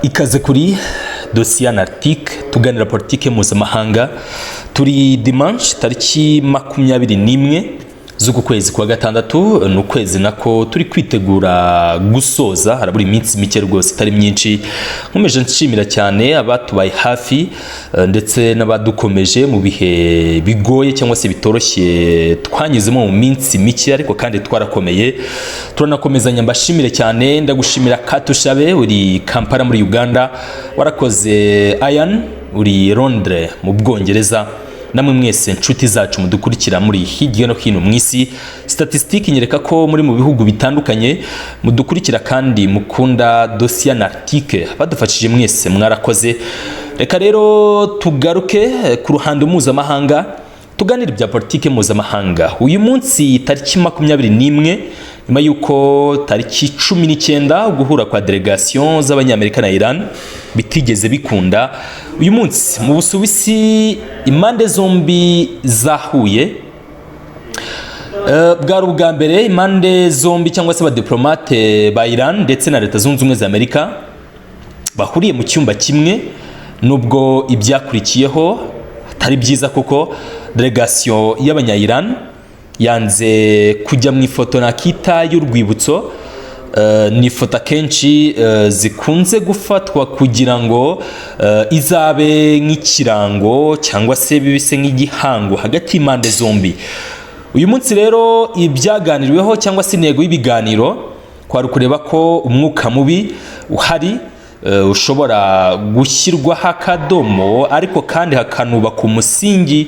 Ikaze kuri DOSSIER ANALYTIQUE tuganira politike mpuzamahanga. Turi dimanche tariki 21 z'uku kwezi kwa gatandatu, n'ukwezi nako turi kwitegura gusoza, haraburi iminsi mike rwose itari myinshi. Nkomeje nshimira cyane abatubaye hafi ndetse n'abadukomeje mu bihe bigoye cyangwa se bitoroshye twanyuzemo mu minsi mike, ariko kandi twarakomeye. Turanakomezanya, mbashimire cyane. Ndagushimira Katushabe uri Kampala muri Uganda, warakoze Ian uri Londres mu Bwongereza, namwe mwese nshuti zacu mudukurikira muri hirya no hino mu isi. Statistique nyereka ko muri mu bihugu bitandukanye mudukurikira kandi mukunda DOSSIER ANALYTIQUE. Badufashije mwese mwarakoze. Reka rero tugaruke ku ruhando mpuzamahanga tuganira ibya politike mpuzamahanga. Uyu munsi tariki 21 nyuma yuko tariki 19 guhura kwa delegation z'abanyamerika na Iran bitigeze bikunda, uyu munsi mu Busuwisi impande zombi zahuye. Bwari ubwa mbere impande zombi cyangwa se abadiplomate ba Iran ndetse na Leta Zunze Ubumwe za Amerika bahuriye mu cyumba kimwe, nubwo ibyakurikiyeho atari byiza kuko delegation y'abanya-Iran yanze kujya mu ifoto nakita y'urwibutso. Ni ifoto akenshi zikunze gufatwa kugira ngo izabe nk'ikirango cyangwa se bibise nk'igihango hagati y'impande zombi. Uyu munsi rero ibyaganiriweho cyangwa se intego y'ibiganiro kwari kureba ko umwuka mubi uhari ushobora gushyirwaho akadomo, ariko kandi hakanubaka umusingi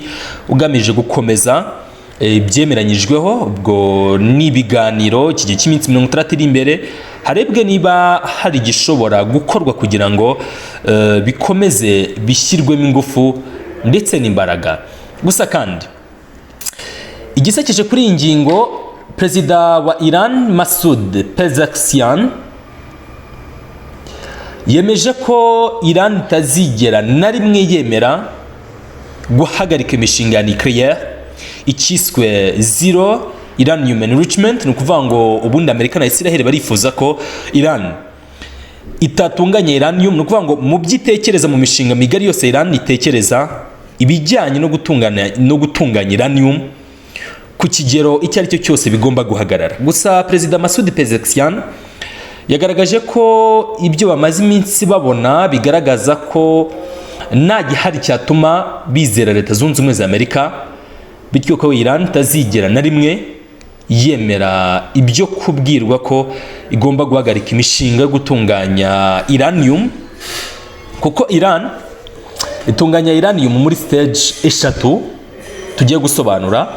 ugamije gukomeza ibyemeranyijweho. Ubwo ni ibiganiro iki gihe cy'iminsi 30 iri imbere, harebwe niba hari igishobora gukorwa kugira ngo bikomeze bishyirwemo ingufu ndetse n'imbaraga. Gusa kandi igisekeje kuri iyi ngingo, Perezida wa Iran Masoud Pezeshkian yemeje ko Iran itazigera na rimwe yemera guhagarika imishinga ya nucleaire ikiswe zero uranium enrichment. Ni ukuvuga ngo ubundi Amerika na Israel barifuza ko Iran itatunganya uranium. Ni ukuvuga ngo mu byitekereza mu mishinga migari yose Iran itekereza ibijyanye no gutunganya uranium ku kigero icyo ari cyo cyose bigomba guhagarara. Gusa Perezida Masoud Pezeshkian yagaragaje ko ibyo bamaze iminsi babona bigaragaza ko nta gihari cyatuma bizera Leta Zunze Ubumwe za Amerika, bityo ko Iran itazigera na rimwe yemera ibyo kubwirwa ko igomba guhagarika imishinga yo gutunganya uranium, kuko Iran itunganya uranium muri stage eshatu tugiye gusobanura.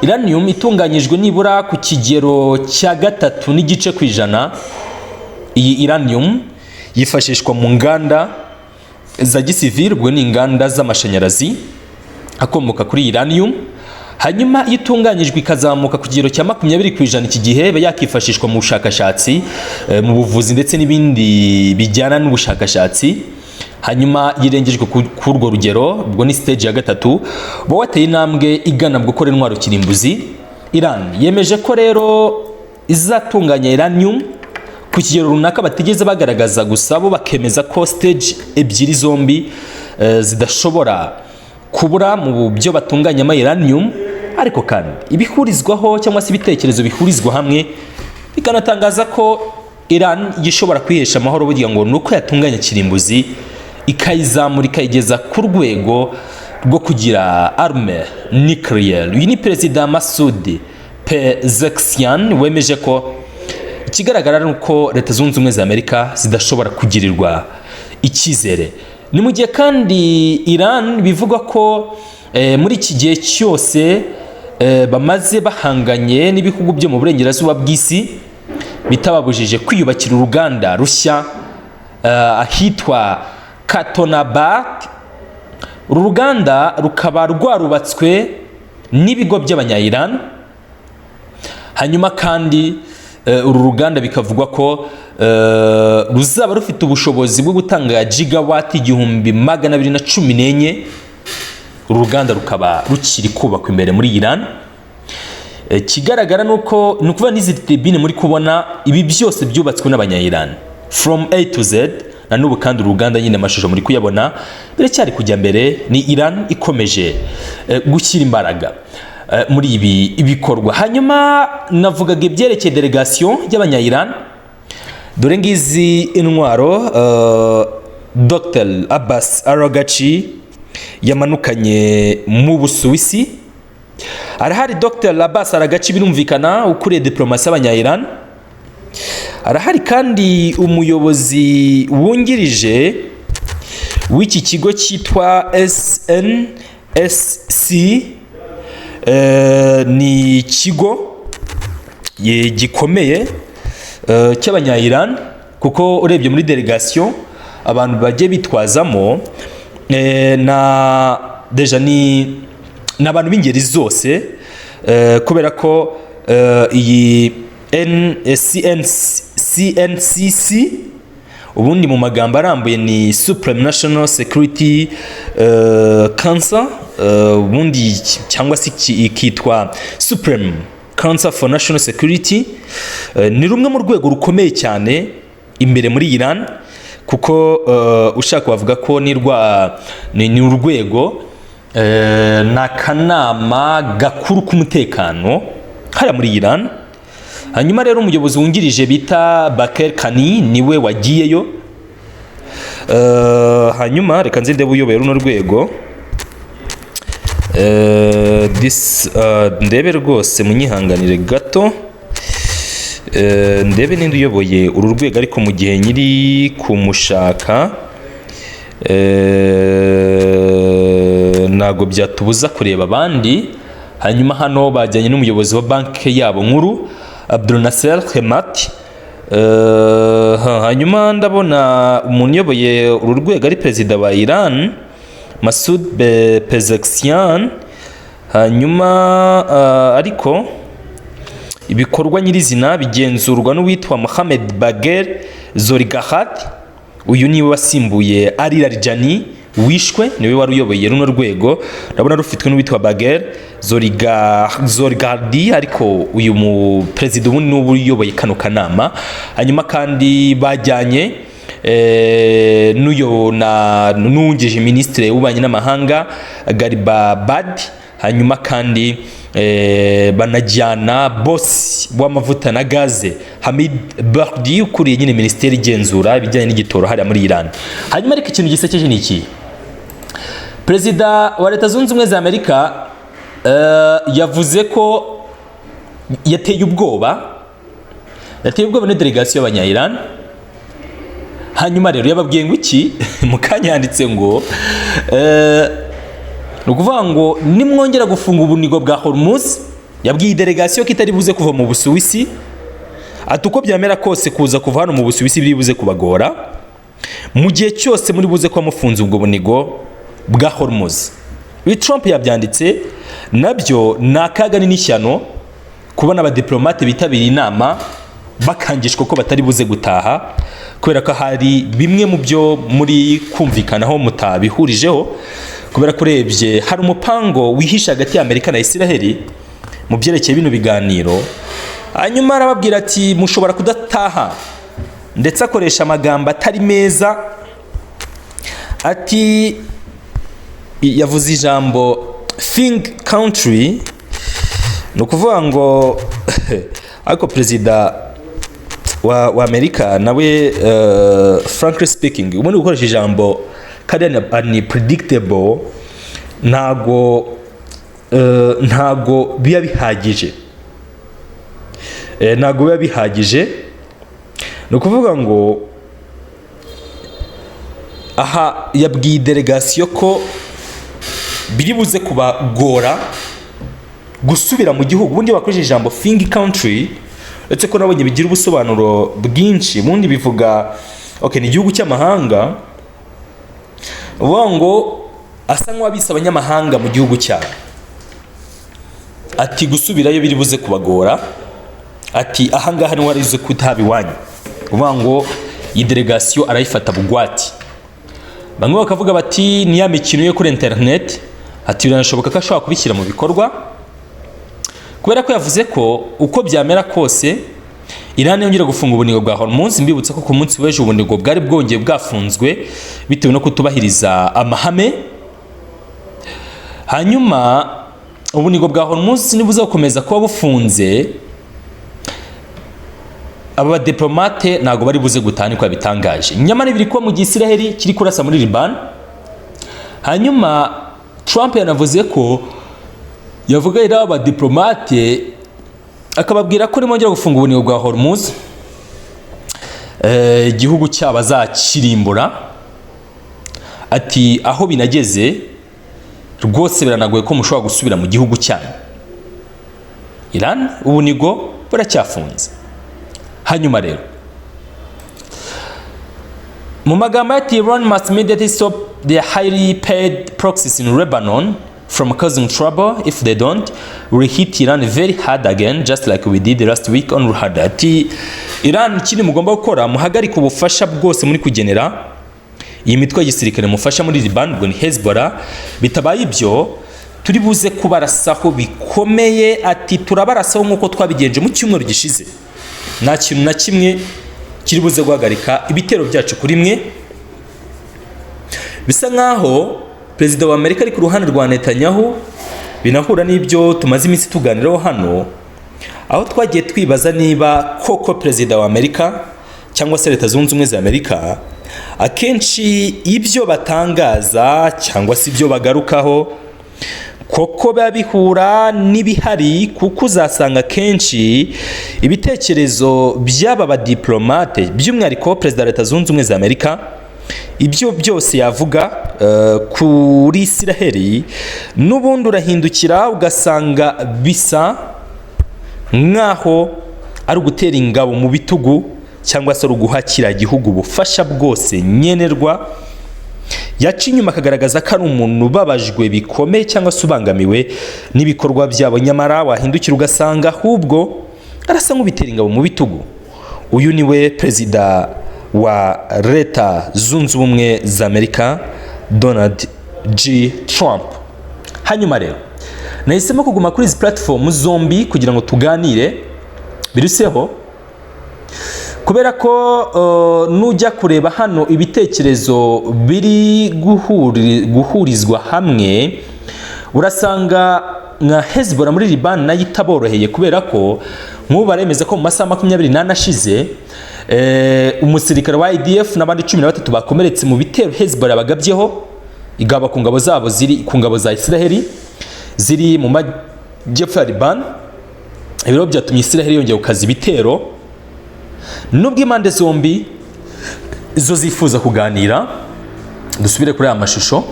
Uranium itunganyijwe nibura ku kigero cya 3.5%. Iyi uranium yifashishwa mu nganda za gisivili, ubwo ni inganda z'amashanyarazi akomoka kuri uranium. Hanyuma itunganyijwe ikazamuka ku kigero cya 20% iki gihe yakifashishwa mu bushakashatsi, mu buvuzi ndetse n'ibindi bijyana n'ubushakashatsi. Hanyuma yirengejwe ku urwo rugero, ubwo ni stage ya 3, bo wateye intambwe igana mu gukora intwaro kirimbuzi. Iran yemeje ko rero izatunganya uranium ku kigero runaka batigeze bagaragaza, gusa bo bakemeza ko stage ebyiri zombi zidashobora kubura mu byo batunganya uranium. Ariko kandi ibihurizwaho cyangwa se ibitekerezo bihurizwa hamwe bikanatangaza ko Iran gishobora kwihesha amahoro burya ngo nuko yatunganya kirimbuzi ikayizamura ikayigeza ku rwego rwo kugira arme nucleaire. Uyu ni Perezida Masoud Pezeshkian wemeje ko ikigaragara nuko Leta Zunze Ubumwe za Amerika zidashobora kugirirwa icyizere. Ni mu gihe kandi Iran bivugwa ko muri iki gihe cyose bamaze bahanganye n'ibihugu byo mu burengerazuba bw'isi bitababujije kwiyubakira uruganda rushya ahitwa Katonabak. Uru ruganda rukaba rwarubatswe n'ibigo by'abanya-Iran. Hanyuma kandi uru ruganda bikavugwa ko ruzaba rufite ubushobozi bwo gutanga gigawatt 214. Uru ruganda rukaba rukiri kubakwa imbere muri Iran. Kigaragara nuko nukuva n'izi tribune muri kubona ibi byose byubatswe n'abanya-Iran from A to Z. na n'ubu kandi Uganda nyine amashusho muri kuyabona biracyari kujya mbere. Ni Iran ikomeje gushyira imbaraga muri ibi ibikorwa. Hanyuma navugaga ibyerekeye delegation y'abanya-Iran, dore ngizi intwaro Dr. Abbas Aragachi yamanukanye mu Busuwisi. Arahari Dr. Abbas Aragachi birumvikana ukuriye diplomasi y'abanya-Iran. Arahari kandi umuyobozi wungirije w'iki kigo cyitwa SNSC, ni ikigo gikomeye cy'abanya-Iran, kuko urebye muri delegation abantu bagiye bitwazamo na deja ni n'abantu b'ingeri zose, kubera ko iyi CNCC ubundi mu magambo arambuye ni Supreme National Security Council, ubundi cyangwa se ikitwa Supreme Council for National Security. Ni rumwe mu rwego rukomeye cyane imbere muri Iran, kuko ushaka bavuga ko ni urwego n'akanama gakuru k'umutekano hariya muri Iran. Hanyuma rero umuyobozi wungirije bita Baker Kani niwe wagiyeyo. Hanyuma reka nze ndebe uyoboye runo rwego, ndebe rwose munyihanganire gato, ndebe ninde uyoboye uru rwego, ariko mu gihe nyiri kumushaka ntago byatubuza kureba abandi. Hanyuma hano bajyanye n'umuyobozi wa banki yabo nkuru Abdul Nasser Hemati. Hanyuma ndabona umuntu uyoboye uru rwego ari perezida wa Iran Masoud Pezeshkian. Hanyuma ariko ibikorwa nyirizina bigenzurwa n'uwitwa Mohamed Bagher Zorigahad. Uyu niwe wasimbuye Ali Larijani wishwe, niwe wari uyoboye runo rwego. Ndabona rufitwe n'uwitwa Bagher Zorigahadi, ariko uyu mu president ubundi n'ubu uyoboye kano kanama. Hanyuma kandi bajyanye n'uwungirije ministre w'ububanyi n'amahanga Garibabad. Hanyuma kandi banajyana boss w'amavuta na gaze Hamid Bardi ukuriye nyine ministeri igenzura ibijyanye n'igitoro hariya muri Iran. Hanyuma ariko ikintu gisekeje ni iki, Perezida wa Leta Zunze Ubumwe za Amerika yavuze ko yateye ubwoba na delegation y'abanya-Iran. Hanyuma rero yababwiye ngo iki mu kanya yanditse ngo nukuvuga ngo nimwongera gufunga ubunigo bwa Hormuz, yabwiye delegation ko itari buze kuva mu Busuwisi, ati uko byamera kose kuza kuva hano mu Busuwisi biri buze kubagora, mu gihe cyose muri buze kwa mufunze ubwo bunigo bwa Hormuz. Trump yabyanditse nabyo nakaga n'ishyano kubona abadiplomate bitabiriye inama bakangishwa ko batari buze gutaha, kubera ko hari bimwe mu byo muri kumvikanaho mutabihurijeho, kubera ko urebye hari umupango wihisha hagati ya Amerika na Israel mu byerekeye bino biganiro. Hanyuma arababwira ati mushobora kudataha, ndetse akoresha amagambo atari meza. Ati yavuze ijambo think country, no kuvuga ngo ariko perezida wa Amerika nawe frankly speaking ubundi gukoresha ijambo kandi unpredictable ntago biba bihagije. No kuvuga ngo aha yabwiye delegation ko biri buze kubagora gusubira mu gihugu. Ubundi bakoresheje ijambo think country, uretse ko nabonye bigira ubusobanuro bwinshi. Ubundi bivuga ni igihugu cy'amahanga, uvuga ngo asa nk'uwabise abanyamahanga mu gihugu cyabo. Ati gusubirayo biri buze kubagora, ati ahangaha niho warize kutaba iwanyu. Uvuga ngo iyi delegation arayifata Bugwate. Bamwe bakavuga bati ni ya mikino yo kuri internet, ati biranashoboka ko ashobora kubishyira mu bikorwa, kubera ko yavuze ko uko byamera kose Iran yongera gufunga ubunigo bwa Hormuz. Mbibutsa ko ku munsi w'ejo ubunigo bwari bwongeye bwafunzwe bitewe no kutubahiriza amahame. Hanyuma ubunigo bwa Hormuz nibuza gukomeza kuba bufunze, aba diplomate nago bari buze gutana ko bitangaje. Nyamara biri kuba mu Gisiraheli kiri kurasa muri Liban. Hanyuma Trump yanavuze ko yavuga ira aba diplomate akababwira ko rimongera gufunga ubunigo bwa Hormuz igihugu cyaba zakirimbura. Ati aho binageze rwose biranagoye ko mushobora gusubira mu gihugu cyanyu. Iran ubunigo buracyafunze. Hanyuma rero mu magambo ati Iran must immediately stop their highly paid proxies in Lebanon from causing trouble. If they don't, we'll hit Iran very hard again, just like we did last week on Rwanda. Ati Iran ikindi mugomba gukora muhagarika ubufasha bwose muri kugenera iyi mitwe y'igisirikare mufasha muri Liban, ubwo ni Hezbollah. Bitabaye ibyo turi buze kubarasaho bikomeye. Ati turabarasaho nk'uko twabigenje mu cyumweru gishize. Nta kintu na kimwe kiri buze guhagarika ibitero byacu kuri mwe. Bisa nkaho Perezida wa Amerika ari ku ruhande rwa Netanyahu, binahura n'ibyo tumaze iminsi tuganiraho hano, aho twagiye twibaza niba koko Perezida wa Amerika cyangwa se Leta Zunze Ubumwe za Amerika akenshi ibyo batangaza cyangwa se ibyo bagarukaho koko babihura n'ibihari, kuko uzasanga kenshi ibitekerezo by'aba badiplomate by'umwihariko Perezida wa Leta Zunze Ubumwe za Amerika ibyo byose yavuga kuri Isiraheli n'ubundi urahindukira ugasanga bisa nkaho ari ugutera ingabo mu bitugu cyangwa se uguhakira igihugu ubufasha bwose nyenerwa. Yaca inyuma akagaragaza ko ari umuntu ubabajwe bikomeye cyangwa se ubangamiwe n'ibikorwa byabo, nyamara wahindukira ugasanga ahubwo arasa nk'ubitera ingabo mu bitugu. Uyu niwe Perezida wa Leta Zunze Ubumwe za Amerika Donald J. Trump. Hanyuma rero nahisemo kuguma kuri izi platform zombi kugira ngo tuganire biruseho, kubera ko nujya kureba hano ibitekerezo biri guhurizwa hamwe urasanga nka Hezbollah muri Liban nayo itaboroheye, kubera ko nk'ubu baremeza ko mu masaha 24 ashize umusirikare wa IDF n'abandi 13 bakomeretse mu bitero Hezbollah bagabyeho igaba ku ngabo zabo ziri ku ngabo za Isiraheli ziri mu majyepfo ya Liban. Ibiro byatumye Isiraheli yongera gukaza ibitero, nubwo impande zombi zo zifuza kuganira. Dusubire kuri aya mashusho,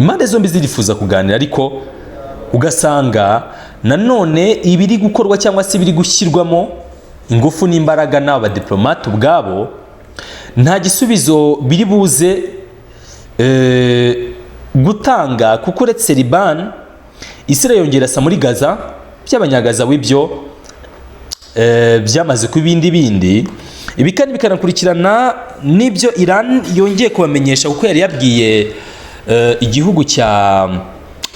impande zombi zirifuza kuganira, ariko ugasanga nanone ibiri gukorwa cyangwa se ibiri gushyirwamo ingufu n'imbaraga n'aba diplomate ubwabo nta gisubizo biri buze gutanga, kuko uretse Liban Isiraheli yongera sa muri Gaza by'abanyagaza w'ibyo byamaze ku bindi ibi kandi bikanakurikirana n'ibyo Iran yongeye kubamenyesha, kuko yari yabwiye igihugu cya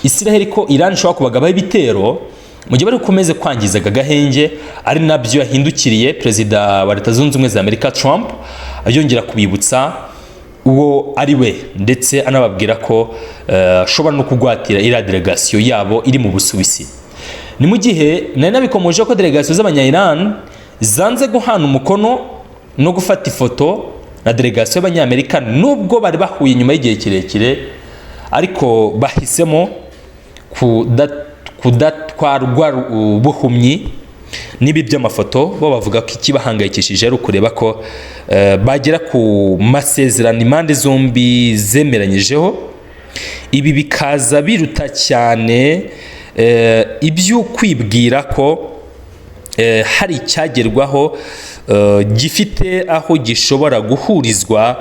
Isiraheli ko Iran ishobora kubagabaho ibitero mu gihe bari gukomeza kwangiza gahenge. Ari nabyo yahindukiriye Perezida wa Leta Zunze Ubumwe za Amerika Trump ayongera kubibutsa uwo ari we, ndetse anababwira ko ashobora no kugwatira iriya delegation yabo iri mu Busuwisi. Ni mu gihe nari nabikomoje ko delegation z'abanya-Iran zanze guhana umukono no gufata ifoto na delegation y'Abanyamerika, nubwo bari bahuye nyuma y'igihe kirekire, ariko bahisemo kudatwarwa ubuhumyi n'ibi by'amafoto. Bo bavuga ko ikibahangayikishije ari ukureba ko bagera ku masezerano impande zombi zemeranyijeho. Ibi bikaza biruta cyane ibyo kwibwira ko hari icyagerwaho gifite aho gishobora guhurizwa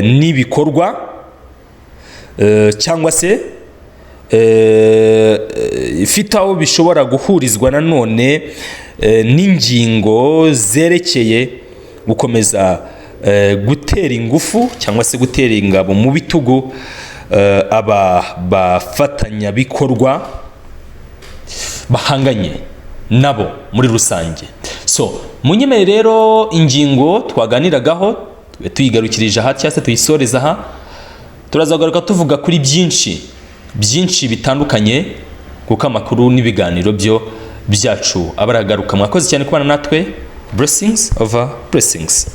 n'ibikorwa cyangwa se ifite aho bishobora guhurizwa nanone n'ingingo zerekeye gukomeza gutera ingufu cyangwa se gutera ingabo mu bitugu aba bafatanyabikorwa bahanganye nabo muri rusange. So munyemere rero ingingo twaganiragaho tuyigarukirije aha cyangwa se tuyisoreza aha, turazagaruka tuvuga kuri byinshi bitandukanye, kuko amakuru n'ibiganiro byo byacu abaragaruka. Mwakoze cyane kubana natwe. Blessings over blessings.